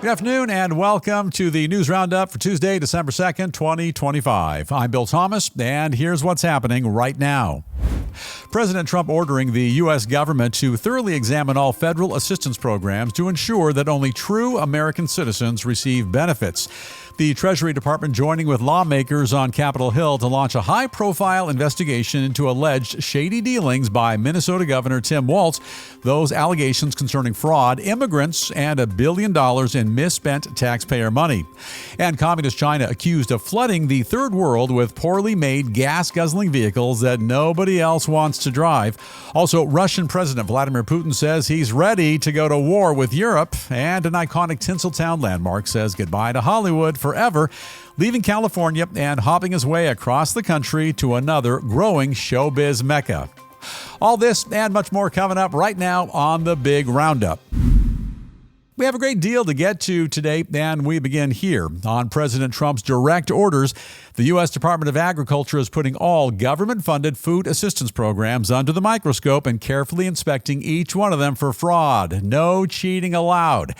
Good afternoon and welcome to the News Roundup for Tuesday, December 2nd, 2025. I'm Bill Thomas, and here's what's happening right now. President Trump ordering the U.S. government to thoroughly examine all federal assistance programs to ensure that only true American citizens receive benefits. The Treasury Department joining with lawmakers on Capitol Hill to launch a high-profile investigation into alleged shady dealings by Minnesota Governor Tim Walz. Those allegations concerning fraud, immigrants, and $1 billion in misspent taxpayer money. And Communist China accused of flooding the third world with poorly made gas-guzzling vehicles that nobody else wants to drive. Also, Russian President Vladimir Putin says he's ready to go to war with Europe. And an iconic Tinseltown landmark says goodbye to Hollywood forever, leaving California and hopping his way across the country to another growing showbiz mecca. All this and much more coming up right now on the Big Roundup. We have a great deal to get to today, and we begin here on President Trump's direct orders. The U.S. Department of Agriculture is putting all government-funded food assistance programs under the microscope and carefully inspecting each one of them for fraud. No cheating allowed.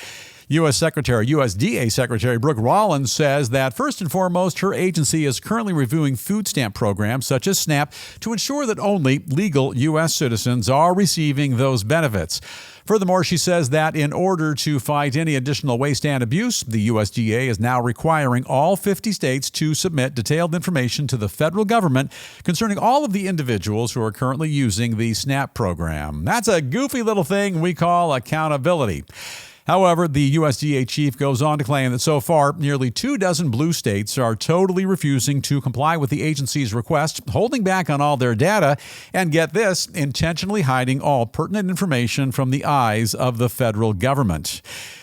USDA Secretary Brooke Rollins says that first and foremost, her agency is currently reviewing food stamp programs such as SNAP to ensure that only legal U.S. citizens are receiving those benefits. Furthermore, she says that in order to fight any additional waste and abuse, the USDA is now requiring all 50 states to submit detailed information to the federal government concerning all of the individuals who are currently using the SNAP program. That's a goofy little thing we call accountability. However, the USDA chief goes on to claim that so far, nearly 24 blue states are totally refusing to comply with the agency's request, holding back on all their data, and get this, intentionally hiding all pertinent information from the eyes of the federal government.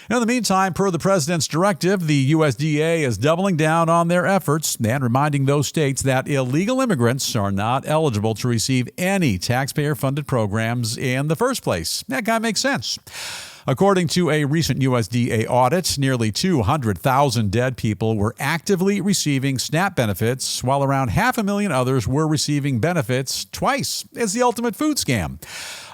In the meantime, per the president's directive, the USDA is doubling down on their efforts and reminding those states that illegal immigrants are not eligible to receive any taxpayer-funded programs in the first place. That kind of makes sense. According to a recent USDA audit, nearly 200,000 dead people were actively receiving SNAP benefits, while around 500,000 others were receiving benefits twice. It's the ultimate food scam.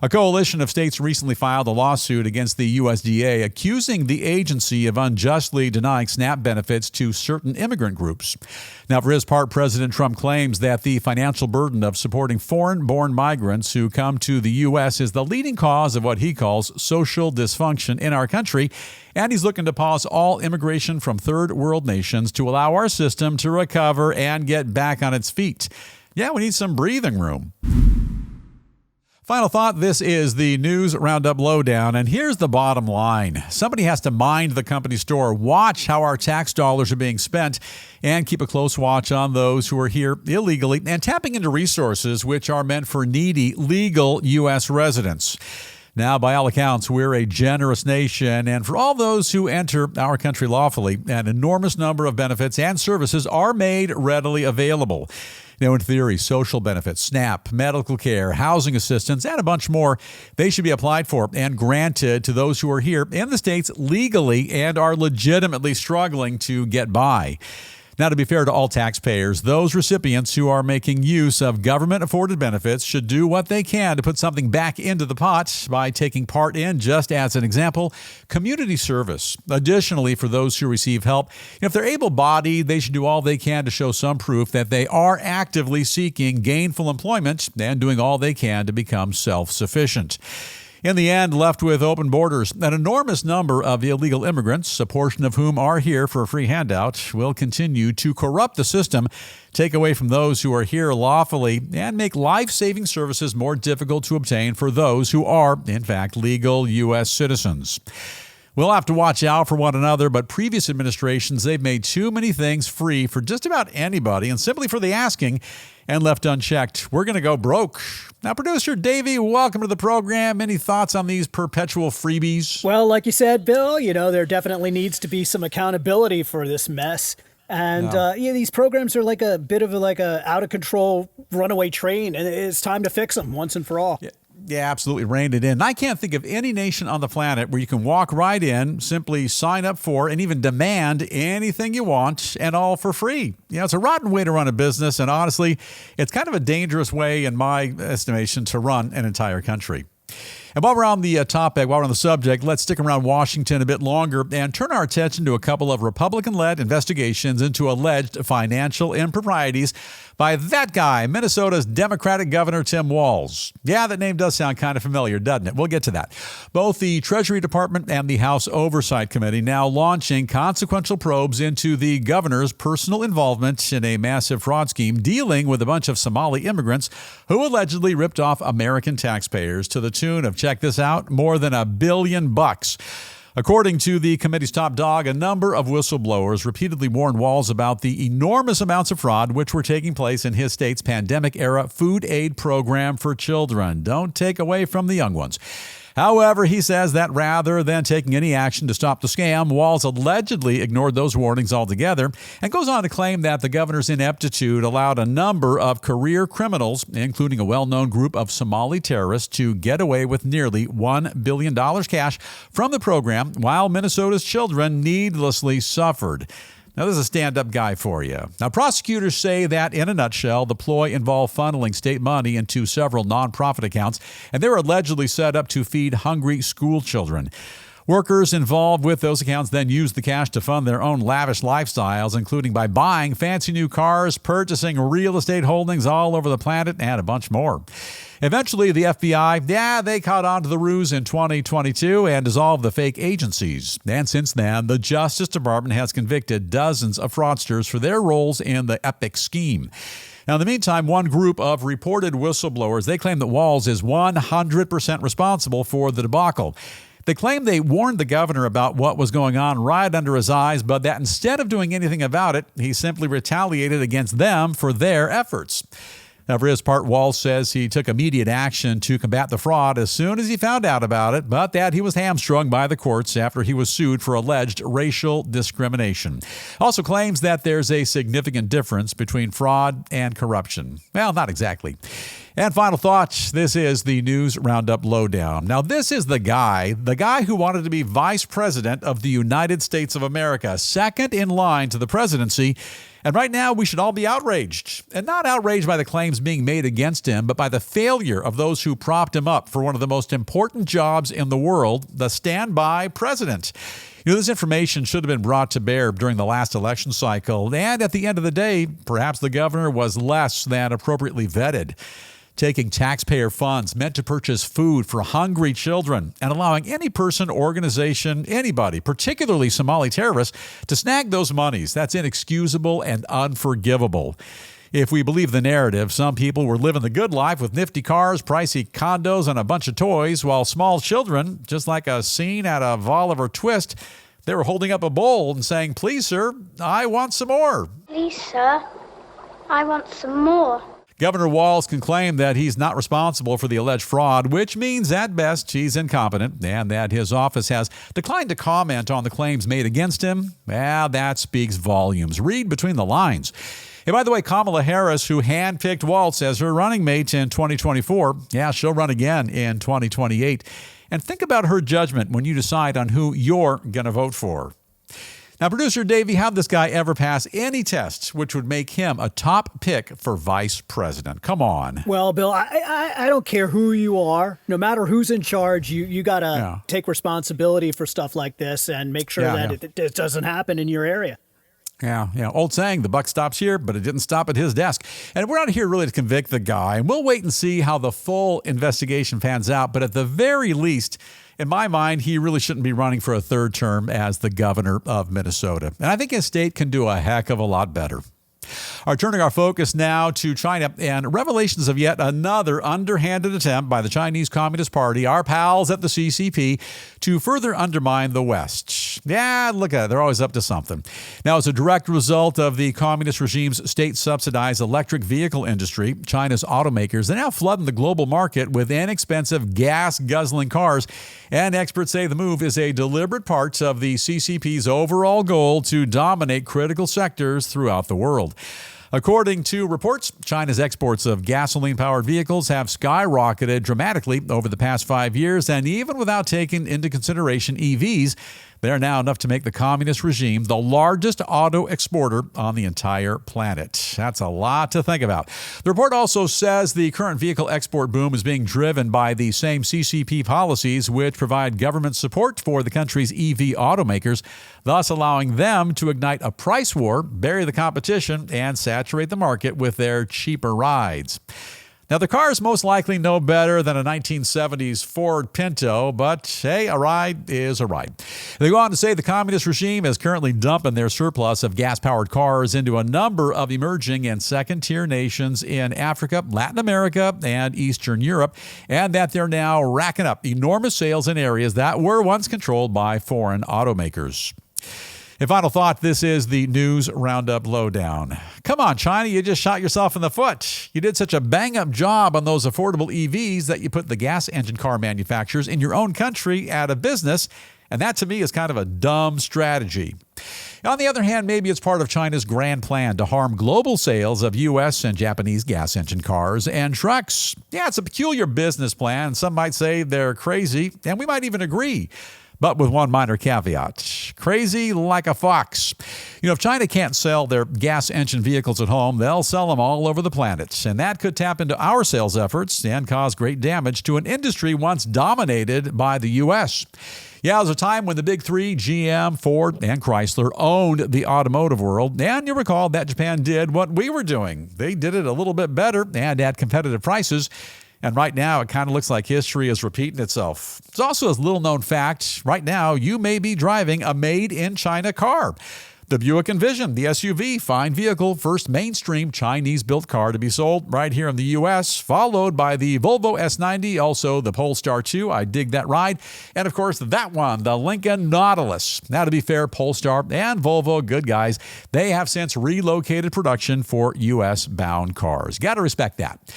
A coalition of states recently filed a lawsuit against the USDA accusing the agency of unjustly denying SNAP benefits to certain immigrant groups. Now, for his part, President Trump claims that the financial burden of supporting foreign-born migrants who come to the U.S. is the leading cause of what he calls social dysfunction in our country, and he's looking to pause all immigration from third world nations to allow our system to recover and get back on its feet. Yeah, we need some breathing room. Final thought, this is the News Roundup Lowdown, and here's the bottom line. Somebody has to mind the company store, watch how our tax dollars are being spent, and keep a close watch on those who are here illegally and tapping into resources which are meant for needy, legal U.S. residents. Now, by all accounts, we're a generous nation, and for all those who enter our country lawfully, an enormous number of benefits and services are made readily available. Now, in theory, social benefits, SNAP, medical care, housing assistance, and a bunch more, they should be applied for and granted to those who are here in the states legally and are legitimately struggling to get by. Now, to be fair to all taxpayers, those recipients who are making use of government-afforded benefits should do what they can to put something back into the pot by taking part in, just as an example, community service. Additionally, for those who receive help, if they're able-bodied, they should do all they can to show some proof that they are actively seeking gainful employment and doing all they can to become self-sufficient. In the end, left with open borders, an enormous number of illegal immigrants, a portion of whom are here for a free handout, will continue to corrupt the system, take away from those who are here lawfully, and make life-saving services more difficult to obtain for those who are, in fact, legal U.S. citizens. We'll have to watch out for one another, but previous administrations, they've made too many things free for just about anybody and simply for the asking, and left unchecked, we're going to go broke. Now, producer Davey, welcome to the program. Any thoughts on these perpetual freebies? Well, like you said, Bill, there definitely needs to be some accountability for this mess. And these programs are like a bit of a out of control runaway train, and it's time to fix them once and for all. Yeah, absolutely. Reined it in. I can't think of any nation on the planet where you can walk right in, simply sign up for, and even demand anything you want, and all for free. It's a rotten way to run a business, and honestly, it's kind of a dangerous way, in my estimation, to run an entire country. And while we're on the topic, while we're on the subject, let's stick around Washington a bit longer and turn our attention to a couple of Republican-led investigations into alleged financial improprieties by that guy, Minnesota's Democratic Governor Tim Walz. Yeah, that name does sound kind of familiar, doesn't it? We'll get to that. Both the Treasury Department and the House Oversight Committee now launching consequential probes into the governor's personal involvement in a massive fraud scheme dealing with a bunch of Somali immigrants who allegedly ripped off American taxpayers to the tune of, check this out, more than $1 billion. According to the committee's top dog, a number of whistleblowers repeatedly warned Walz about the enormous amounts of fraud which were taking place in his state's pandemic-era food aid program for children. Don't take away from the young ones. However, he says that rather than taking any action to stop the scam, Walz allegedly ignored those warnings altogether and goes on to claim that the governor's ineptitude allowed a number of career criminals, including a well-known group of Somali terrorists, to get away with nearly $1 billion cash from the program while Minnesota's children needlessly suffered. Now, this is a stand-up guy for you. Now, prosecutors say that, in a nutshell, the ploy involved funneling state money into several nonprofit accounts, and they were allegedly set up to feed hungry school children. Workers involved with those accounts then used the cash to fund their own lavish lifestyles, including by buying fancy new cars, purchasing real estate holdings all over the planet, and a bunch more. Eventually, the FBI, they caught on to the ruse in 2022 and dissolved the fake agencies. And since then, the Justice Department has convicted dozens of fraudsters for their roles in the epic scheme. Now, in the meantime, one group of reported whistleblowers, they claim that Walz is 100% responsible for the debacle. They claim they warned the governor about what was going on right under his eyes, but that instead of doing anything about it, he simply retaliated against them for their efforts. Now, for his part, Walz says he took immediate action to combat the fraud as soon as he found out about it, but that he was hamstrung by the courts after he was sued for alleged racial discrimination. Also claims that there's a significant difference between fraud and corruption. Well, not exactly. And final thoughts, this is the News Roundup Lowdown. Now, this is the guy who wanted to be vice president of the United States of America, second in line to the presidency. And right now, we should all be outraged. And not outraged by the claims being made against him, but by the failure of those who propped him up for one of the most important jobs in the world, the standby president. You know, this information should have been brought to bear during the last election cycle. And at the end of the day, perhaps the governor was less than appropriately vetted. Taking taxpayer funds meant to purchase food for hungry children and allowing any person, organization, anybody, particularly Somali terrorists, to snag those monies. That's inexcusable and unforgivable. If we believe the narrative, some people were living the good life with nifty cars, pricey condos, and a bunch of toys, while small children, just like a scene out of Oliver Twist, they were holding up a bowl and saying, "Please, sir, I want some more." "Please, sir, I want some more." Governor Walz can claim that he's not responsible for the alleged fraud, which means at best he's incompetent, and that his office has declined to comment on the claims made against him. Well, that speaks volumes. Read between the lines. And by the way, Kamala Harris, who handpicked Waltz as her running mate in 2024, she'll run again in 2028. And think about her judgment when you decide on who you're going to vote for. Now, producer Davey, how'd this guy ever pass any tests which would make him a top pick for vice president? Come on. Well, Bill, I don't care who you are. No matter who's in charge, you got to take responsibility for stuff like this and make sure that it doesn't happen in your area. Yeah. Old saying, the buck stops here, but it didn't stop at his desk. And we're not here really to convict the guy. And we'll wait and see how the full investigation pans out. But at the very least, in my mind, he really shouldn't be running for a third term as the governor of Minnesota. And I think his state can do a heck of a lot better. Turning our focus now to China and revelations of yet another underhanded attempt by the Chinese Communist Party, our pals at the CCP, to further undermine the West. Yeah, look at it. They're always up to something. Now, as a direct result of the communist regime's state-subsidized electric vehicle industry, China's automakers are now flooding the global market with inexpensive gas-guzzling cars. And experts say the move is a deliberate part of the CCP's overall goal to dominate critical sectors throughout the world. According to reports, China's exports of gasoline-powered vehicles have skyrocketed dramatically over the past 5 years, and even without taking into consideration EVs, They're now enough to make the communist regime the largest auto exporter on the entire planet. That's a lot to think about. The report also says the current vehicle export boom is being driven by the same CCP policies which provide government support for the country's EV automakers, thus allowing them to ignite a price war, bury the competition, and saturate the market with their cheaper rides. Now, the car is most likely no better than a 1970s Ford Pinto, but hey, a ride is a ride. They go on to say the communist regime is currently dumping their surplus of gas-powered cars into a number of emerging and second-tier nations in Africa, Latin America, and Eastern Europe, and that they're now racking up enormous sales in areas that were once controlled by foreign automakers. In final thought, this is the News Roundup Lowdown. Come on, China, you just shot yourself in the foot. You did such a bang-up job on those affordable EVs that you put the gas engine car manufacturers in your own country out of business, and that to me is kind of a dumb strategy. On the other hand, maybe it's part of China's grand plan to harm global sales of U.S. and Japanese gas engine cars and trucks. Yeah, it's a peculiar business plan. Some might say they're crazy, and we might even agree. But with one minor caveat. Crazy like a fox. You know, if China can't sell their gas engine vehicles at home, they'll sell them all over the planet. And that could tap into our sales efforts and cause great damage to an industry once dominated by the U.S. Yeah, there was a time when the big three, GM, Ford, and Chrysler, owned the automotive world. And you recall that Japan did what we were doing. They did it a little bit better and at competitive prices. And right now, it kind of looks like history is repeating itself. It's also a little-known fact. Right now, you may be driving a made-in-China car. The Buick Envision, the SUV, fine vehicle, first mainstream Chinese-built car to be sold right here in the U.S., followed by the Volvo S90, also the Polestar 2. I dig that ride. And, of course, that one, the Lincoln Nautilus. Now, to be fair, Polestar and Volvo, good guys, they have since relocated production for U.S.-bound cars. Got to respect that.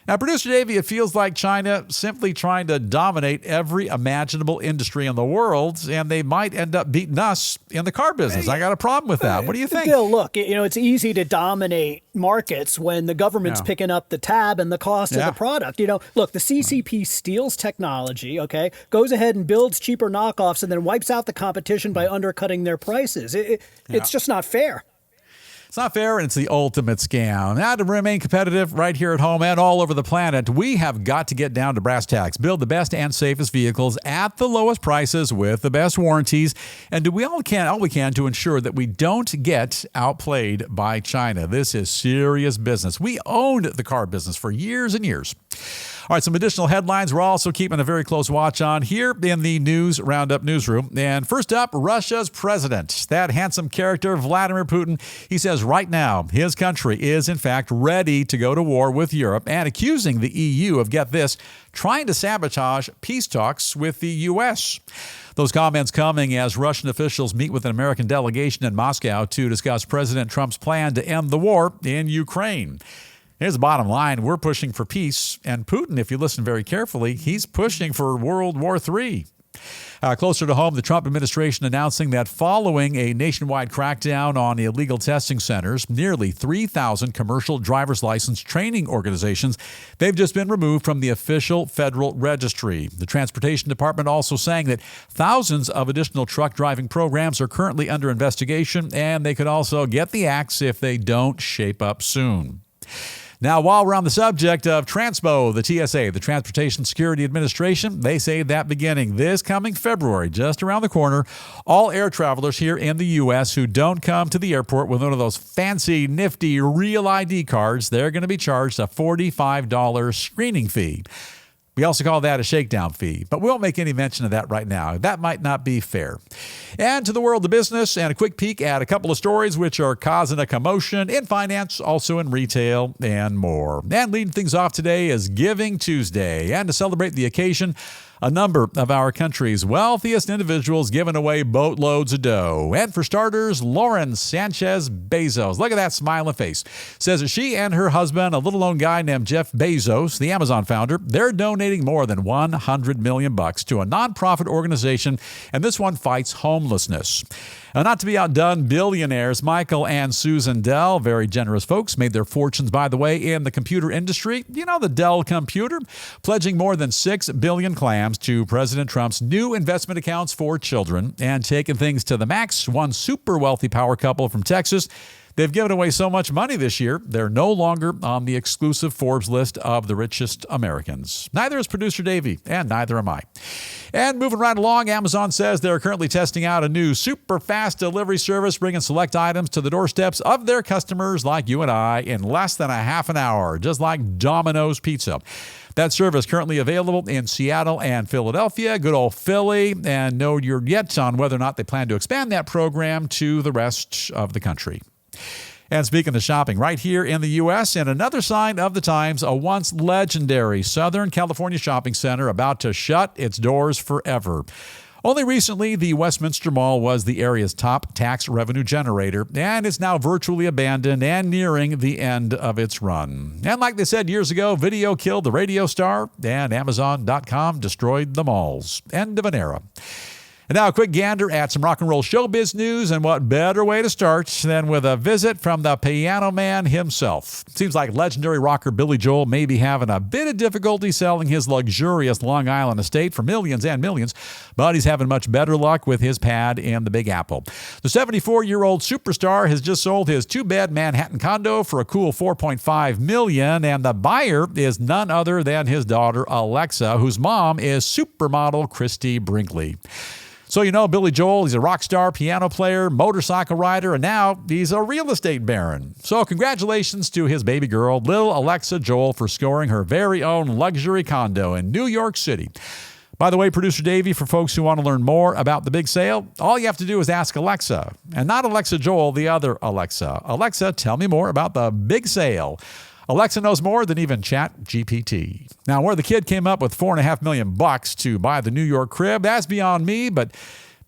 Now, Producer Davey, it feels like China simply trying to dominate every imaginable industry in the world, and they might end up beating us in the car business. I got a problem with that. What do you think? Bill, look, it's easy to dominate markets when the government's picking up the tab and the cost of the product. Look, the CCP steals technology, goes ahead and builds cheaper knockoffs and then wipes out the competition by undercutting their prices. It's just not fair. It's not fair, and it's the ultimate scam. Now, to remain competitive right here at home and all over the planet, we have got to get down to brass tacks, build the best and safest vehicles at the lowest prices with the best warranties, and do all we can to ensure that we don't get outplayed by China. This is serious business. We owned the car business for years and years. All right, some additional headlines we're also keeping a very close watch on here in the News Roundup newsroom. And first up, Russia's president, that handsome character, Vladimir Putin. He says right now his country is, in fact, ready to go to war with Europe and accusing the EU of, get this, trying to sabotage peace talks with the U.S. Those comments coming as Russian officials meet with an American delegation in Moscow to discuss President Trump's plan to end the war in Ukraine. Here's the bottom line. We're pushing for peace. And Putin, if you listen very carefully, he's pushing for World War III. Closer to home, the Trump administration announcing that following a nationwide crackdown on illegal testing centers, nearly 3,000 commercial driver's license training organizations, they've just been removed from the official federal registry. The Transportation Department also saying that thousands of additional truck driving programs are currently under investigation, and they could also get the axe if they don't shape up soon. Now, while we're on the subject of Transpo, the TSA, the Transportation Security Administration, they say that beginning this coming February, just around the corner, all air travelers here in the U.S. who don't come to the airport with one of those fancy, nifty, real ID cards, they're going to be charged a $45 screening fee. We also call that a shakedown fee, but we won't make any mention of that right now. That might not be fair. And to the world of business, and a quick peek at a couple of stories which are causing a commotion in finance, also in retail, and more. And leading things off today is Giving Tuesday. And to celebrate the occasion, a number of our country's wealthiest individuals giving away boatloads of dough. And for starters, Lauren Sanchez Bezos. Look at that smiling face. Says that she and her husband, a little-known guy named Jeff Bezos, the Amazon founder, they're donating more than $100 million to a nonprofit organization, and this one fights homelessness. Not to be outdone, billionaires Michael and Susan Dell, very generous folks, made their fortunes, by the way, in the computer industry. You know, the Dell computer, pledging more than 6 billion clams to President Trump's new investment accounts for children. And taking things to the max, one super wealthy power couple from Texas, they've given away so much money this year, they're no longer on the exclusive Forbes list of the richest Americans. Neither is producer Davey, and neither am I. And moving right along, Amazon says they're currently testing out a new super fast delivery service, bringing select items to the doorsteps of their customers like you and I in less than a half an hour, just like Domino's Pizza. That service currently available in Seattle and Philadelphia, good old Philly, and no word yet on whether or not they plan to expand that program to the rest of the country. And speaking of shopping, right here in the U.S., and another sign of the times, a once legendary Southern California shopping center about to shut its doors forever. Only recently, the Westminster Mall was the area's top tax revenue generator, and it's now virtually abandoned and nearing the end of its run. And like they said years ago, video killed the radio star, and Amazon.com destroyed the malls. End of an era. And now a quick gander at some rock and roll showbiz news, and what better way to start than with a visit from the piano man himself. Seems like legendary rocker Billy Joel may be having a bit of difficulty selling his luxurious Long Island estate for millions and millions, but he's having much better luck with his pad in the Big Apple. The 74-year-old superstar has just sold his 2-bed Manhattan condo for a cool $4.5 million, and the buyer is none other than his daughter Alexa, whose mom is supermodel Christy Brinkley. So you know Billy Joel, he's a rock star, piano player, motorcycle rider, and now he's a real estate baron. So congratulations to his baby girl, little Alexa Joel, for scoring her very own luxury condo in New York City. By the way, producer Davey, for folks who want to learn more about the big sale, all you have to do is ask Alexa. And not Alexa Joel, the other Alexa. Alexa, tell me more about the big sale. Alexa knows more than even ChatGPT. Now, where the kid came up with $4.5 million to buy the New York crib, that's beyond me, but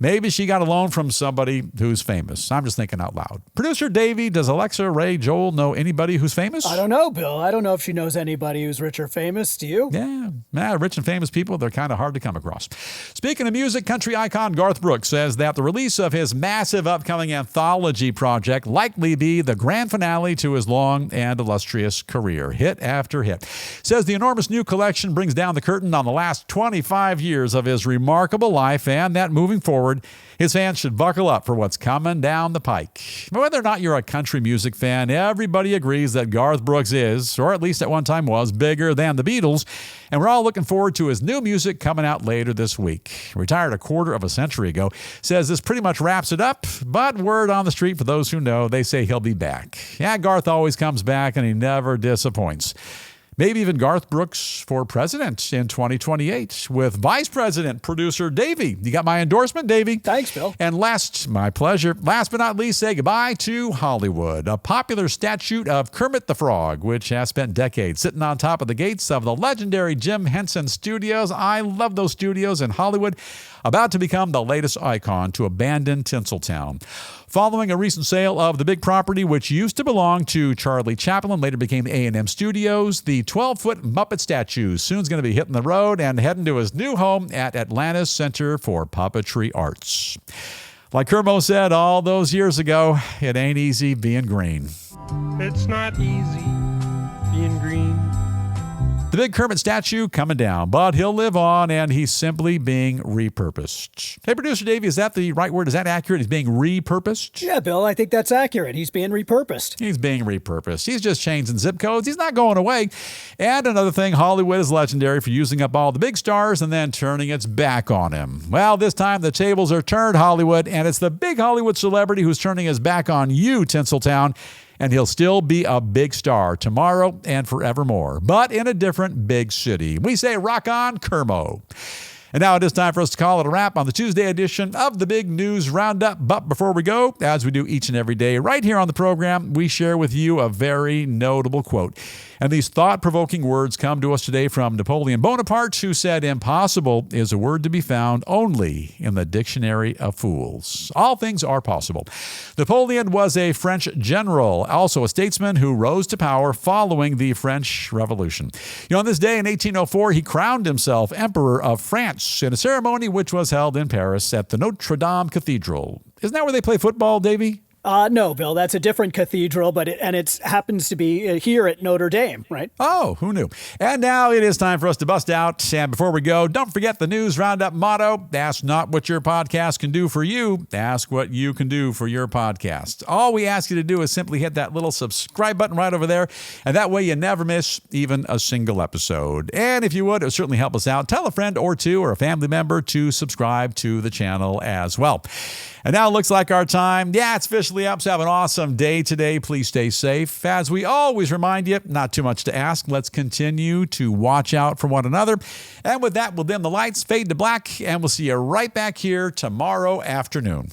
maybe she got a loan from somebody who's famous. I'm just thinking out loud. Producer Davey, does Alexa Ray Joel know anybody who's famous? I don't know, Bill. I don't know if she knows anybody who's rich or famous. Do you? Yeah, rich and famous people, they're kind of hard to come across. Speaking of music, country icon Garth Brooks says that the release of his massive upcoming anthology project likely be the grand finale to his long and illustrious career, hit after hit. Says the enormous new collection brings down the curtain on the last 25 years of his remarkable life, and that moving forward, his fans should buckle up for what's coming down the pike. Whether or not you're a country music fan, everybody agrees that Garth Brooks is, or at least at one time was, bigger than the Beatles, and we're all looking forward to his new music coming out later this week. Retired a quarter of a century ago, says this pretty much wraps it up, but word on the street for those who know, they say he'll be back. Yeah, Garth always comes back and he never disappoints. Maybe even Garth Brooks for president in 2028 with Vice President producer Davey. You got my endorsement, Davey? Thanks, Bill. And my pleasure. Last but not least, say goodbye to Hollywood. A popular statue of Kermit the Frog, which has spent decades sitting on top of the gates of the legendary Jim Henson Studios. I love those studios in Hollywood. About to become the latest icon to abandon Tinseltown. Following a recent sale of the big property, which used to belong to Charlie Chaplin, later became A&M Studios, the 12-foot Muppet statue soon's going to be hitting the road and heading to his new home at Atlanta's Center for Puppetry Arts. Like Kermit said all those years ago, it ain't easy being green. It's not easy being green. The big Kermit statue coming down, but he'll live on, and he's simply being repurposed. Hey, Producer Davey, is that the right word? Is that accurate? He's being repurposed? Yeah, Bill, I think that's accurate. He's being repurposed. He's being repurposed. He's just changing zip codes. He's not going away. And another thing, Hollywood is legendary for using up all the big stars and then turning its back on him. Well, this time the tables are turned, Hollywood, and it's the big Hollywood celebrity who's turning his back on you, Tinseltown. And he'll still be a big star tomorrow and forevermore, but in a different big city. We say rock on, Kermo. And now it is time for us to call it a wrap on the Tuesday edition of the Big News Roundup. But before we go, as we do each and every day right here on the program, we share with you a very notable quote. And these thought-provoking words come to us today from Napoleon Bonaparte, who said, "Impossible is a word to be found only in the dictionary of fools." All things are possible. Napoleon was a French general, also a statesman who rose to power following the French Revolution. On this day in 1804, he crowned himself Emperor of France. France in a ceremony which was held in Paris at the Notre Dame Cathedral. Isn't that where they play football, Davey? No, Bill, that's a different cathedral, but it happens to be here at Notre Dame, right? Oh, who knew? And now it is time for us to bust out. And before we go, don't forget the News Roundup motto. Ask not what your podcast can do for you. Ask what you can do for your podcast. All we ask you to do is simply hit that little subscribe button right over there. And that way you never miss even a single episode. And if you would, it would certainly help us out. Tell a friend or two or a family member to subscribe to the channel as well. And now it looks like our time. Yeah, it's officially up. So have an awesome day today. Please stay safe. As we always remind you, not too much to ask. Let's continue to watch out for one another. And with that, we'll dim the lights, fade to black, and we'll see you right back here tomorrow afternoon.